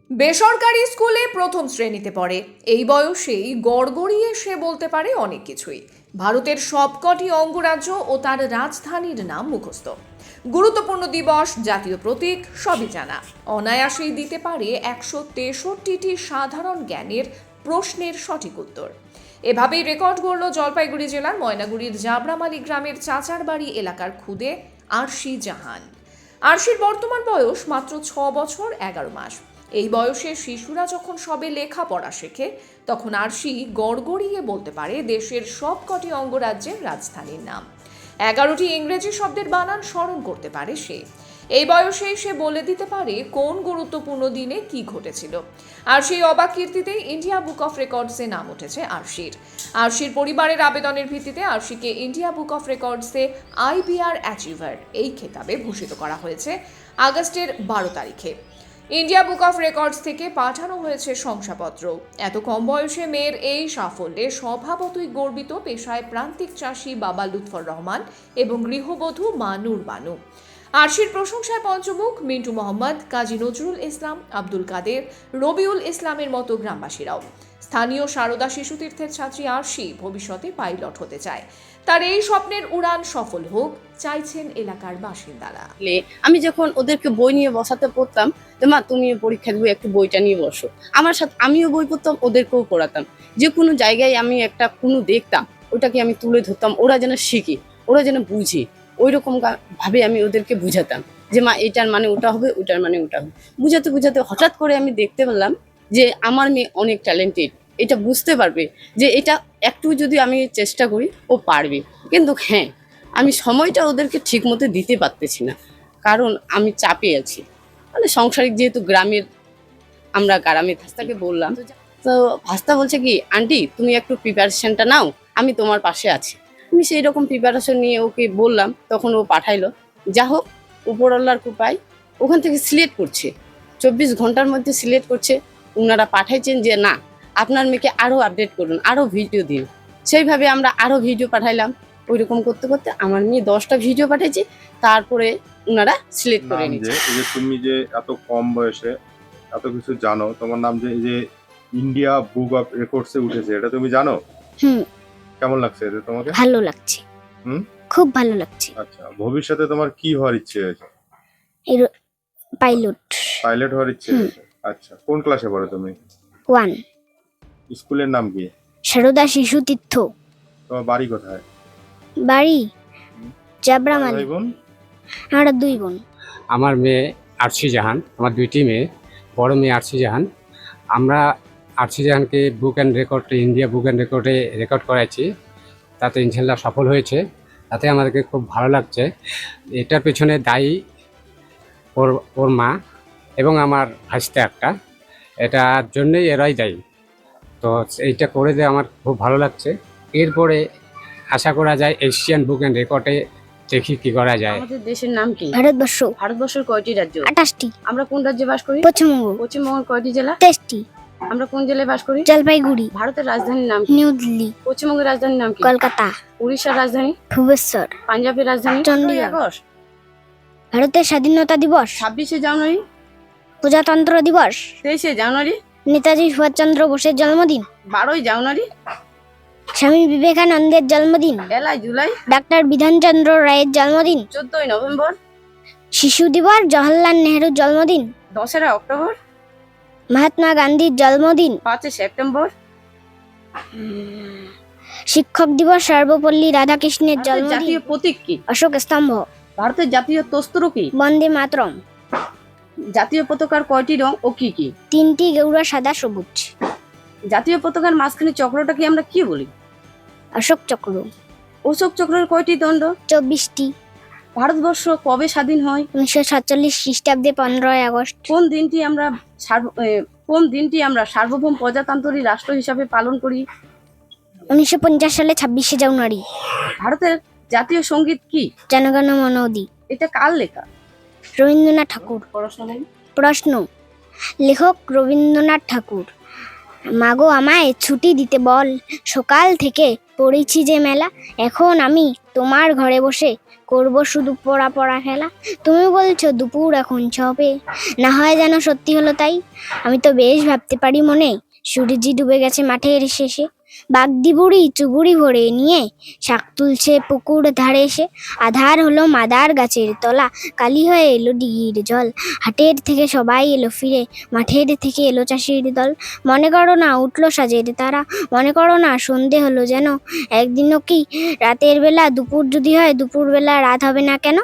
বেসরকারি স্কুলে প্রথম শ্রেণীতে পড়ে। এই বয়সেই গড়গড়িয়ে সে বলতে পারে অনেক কিছুই। ভারতের সবকটি অঙ্গরাজ্য ও তার রাজধানীর নাম মুখস্থ। গুরুত্বপূর্ণ দিবস, জাতীয় প্রতীক সবই জানা। অনায়াসেই দিতে পারে 163টি সাধারণ জ্ঞানের প্রশ্নের সঠিক উত্তর। এভাবেই রেকর্ড গড়ল জলপাইগুড়ি জেলার ময়নাগুড়ির জাবরামালী গ্রামের চাচার বাড়ি এলাকার খুদে আরশি জাহান। আরশির বর্তমান বয়স মাত্র 6 বছর 11 মাস। এই বয়সে শিশুরা যখন সবে লেখাপড়া শেখে, তখন আরশি গড়গড়িয়ে বলতে পারে দেশের সবকটি অঙ্গরাজ্যের রাজধানীর নাম। 11টি ইংরেজি শব্দের বানান স্মরণ করতে পারে সে। এই বয়সেই সে বলে দিতে পারে কোন গুরুত্বপূর্ণ দিনে কি ঘটেছিল। আর সেই অবাক কীর্তিতে ইন্ডিয়া বুক অফ রেকর্ডসে নাম উঠেছে আরশির। আরশির পরিবারের আবেদনের ভিত্তিতে আরশিকে ইন্ডিয়া বুক অফ রেকর্ডসে আইবিআর অ্যাচিভার এই খেতাবে ভূষিত করা হয়েছে আগস্টের 12 তারিখে। ইন্ডিয়া বুক অফ রেকর্ডস থেকে পাঠানো হয়েছে শংসাপত্র। এত কম বয়সে মেয়ের এই সাফল্যে স্বভাবতই গর্বিত পেশায় প্রান্তিক চাষি বাবা লুৎফর রহমান এবং গৃহবধূ মা নূর বানু। আরশির প্রশংসায় পঞ্চমুখ, মিন্টু মোহাম্মদ, কাজী নজরুল ইসলাম, আব্দুল কাদের, রবিউল ইসলামের মতো গ্রামবাসীরাও। স্থানীয় সারদা শিশুতীর্থের ছাত্রী আরশি ভবিষ্যতে পাইলট হতে চায়। তার এই স্বপ্নের উড়ান সফল হোক চাইছেন এলাকার বাসিন্দারা। আমি যখন ওদেরকে বই নিয়ে বসাতে পড়তাম, তো মা তুমি পরীক্ষা দিবে একটু বইটা নিয়ে বসো, আমার সাথে আমিও বই পড়তাম, ওদেরকেও পড়াতাম। যে কোনো জায়গায় আমি একটা কোনো দেখতাম, ওটাকে আমি তুলে ধরতাম, ওরা যেন শিখে, ওরা যেন বুঝে। ওই রকম ভাবে আমি ওদেরকে বুঝাতাম যে মা এটার মানে ওটা হবে, ওটার মানে ওটা হবে। বুঝাতে বুঝাতে হঠাৎ করে আমি দেখতে পেলাম যে আমার মেয়ে অনেক ট্যালেন্টেড, এটা বুঝতে পারবে যে এটা একটু যদি আমি চেষ্টা করি ও পারবে। কিন্তু হ্যাঁ, আমি সময়টা ওদেরকে ঠিক মতো দিতে পারতেছি না, কারণ আমি চাপে আছি। মানে সাংসারিক, যেহেতু গ্রামের, আমরা গ্রামে ভাস্তাকে বললাম, তো ভাস্তা বলছে কি আন্টি তুমি একটু প্রিপারেশনটা নাও, আমি তোমার পাশে আছি। আমি সেই রকম প্রিপারেশন নিয়ে ওকে বললাম, তখন ও পাঠাইলো। যা হোক, উপরওয়ালার কৃপায় ওখান থেকে সিলেক্ট করছে, 24 ঘন্টার মধ্যে সিলেক্ট করছে। ওনারা পাঠাইছেন যে না, আপনার মেয়েকে আরও আপডেট করুন, আরও ভিডিও দিন। সেইভাবে আমরা আরও ভিডিও পাঠাইলাম। ওই রকম করতে করতে আমার মেয়ে 10টা ভিডিও পাঠিয়েছে, তারপরে ওনারা সিলেক্ট করে নিচ্ছে। এই যে তুমি যে এত কম বয়সে এত কিছু জানো, তোমার নাম যে এই যে ইন্ডিয়া বুক অফ রেকর্ডসে উঠেছে, এটা তুমি জানো? কেমন লাগছে এটা তোমাকে? ভালো লাগছে, খুব ভালো লাগছে। আচ্ছা, ভবিষ্যতে তোমার কি হওয়ার ইচ্ছে আছে? পাইলট। পাইলট হওয়ার ইচ্ছে আছে। আচ্ছা, কোন ক্লাসে পড়ো তুমি? 1। স্কুলের নাম কি? সারদা শিশু তীর্থ। তোমার বাড়ি কোথায়? বাড়ি জাবরামালী। ভাই বোন? আমরা 2 বোন। আমার মেয়ে আরশি জাহান, আমার 2টি মেয়ে। বড় মেয়ে আরশি জাহান। আমরা আরশি জাহানকে book and record, India book and রেকর্ডে রেকর্ড করাইছি। তাতে ইনশাল্লাহ সফল হয়েছে, তাতে আমাদেরকে খুব ভালো লাগছে। এটার পেছনে দায়ী ওর মা এবং আমার ভাইস্তা একটা, এটার জন্যই এরাই দায়ী। তো এইটা করে দিয়ে আমার খুব ভালো লাগছে। এরপরে আশা করা যায় এশিয়ান বুক অ্যান্ড রেকর্ডে দেখি কি করা যায়। আমাদের দেশের নাম কি? ভারতবর্ষ। ভারতবর্ষের কয়টি রাজ্য? 28টি। আমরা কোন রাজ্যে বাস করি? পশ্চিমবঙ্গ। পশ্চিমবঙ্গের কয়টি জেলা? 23টি। আমরা কোন জেলায় বাস করি? জলপাইগুড়ি। ভারতের রাজধানীর নাম কি? নিউ দিল্লি। পশ্চিমবঙ্গের রাজধানীর নাম কি? কলকাতা। উড়িষ্যার রাজধানী? ভুবনেশ্বর। পাঞ্জাবের রাজধানী? চণ্ডীগড়। 15ই আগস্ট। ভারতের স্বাধীনতা দিবস। 26শে জানুয়ারি। প্রজাতন্ত্র দিবস। 23শে জানুয়ারি। নেতাজি সুভাষচন্দ্র বোসের জন্মদিন। 12ই জানুয়ারি। স্বামী বিবেকানন্দের জন্মদিন। 1 জুলাই। ডাক্তার বিধানচন্দ্র রায়ের জন্মদিন। 14ই নভেম্বর। শিশু দিবস জওহরলাল নেহরুর জন্মদিন। 2রা অক্টোবর। মহাত্মা গান্ধীর জন্মদিন। 5 সেপ্টেম্বর। শিক্ষক দিবস সর্বপল্লী রাধাকৃষ্ণের ভারতের জন্মদিন। জাতীয় প্রতীক কি? অশোক স্তম্ভ। ভারতের জাতীয় তস্ত্র কি? বন্দে মাতরম। জাতীয় পতাকার কয়টি রং ও কি কি? 3টি, গৌড়া, সাদা, সবুজ। জাতীয় পতাকার মাঝখানে চক্রটাকে আমরা কি বলি? অশোক চক্র। অশোক চক্রের কয়টি দণ্ড? 24টি। ভারতবর্ষ কবে স্বাধীন হয়? 1947 খ্রিস্টাব্দে 15ই আগস্ট। কোন দিনটি আমরা সার্বভৌম প্রজাতন্ত্রী রাষ্ট্র হিসাবে পালন করি? 1950 সালে 26শে জানুয়ারি। ভারতের জাতীয় সঙ্গীত কি? জনগণ মন অধি। এটা কার লেখা? রবীন্দ্রনাথ ঠাকুর। প্রশ্ন, লেখক রবীন্দ্রনাথ ঠাকুর। মাগো আমায় ছুটি দিতে বল, সকাল থেকে পড়েছি যে মেলা, এখন আমি তোমার ঘরে বসে করব শুধু পড়া পড়া খেলা। তুমি বলছো দুপুর এখন ছবে, না হয় যেন সত্যি হলো তাই। আমি তো বেশ ভাবতে পারি মনে, সূর্যি ডুবে গেছে মাঠের শেষে। বাগদি বুড়ি চুবুড়ি ভরে নিয়ে শাক তুলছে পুকুর ধারে এসে। আধার হলো মাদার গাছের তলা, কালি হয়ে এলো ডিগির জল। হাটের থেকে সবাই এলো ফিরে, মাঠের থেকে এলো চাষির দল। মনে করো না উঠলো সাজের তারা, মনে করো না সন্ধে হলো যেন। একদিনও কি রাতের বেলা দুপুর যদি হয়, দুপুর বেলা রাত হবে না কেন?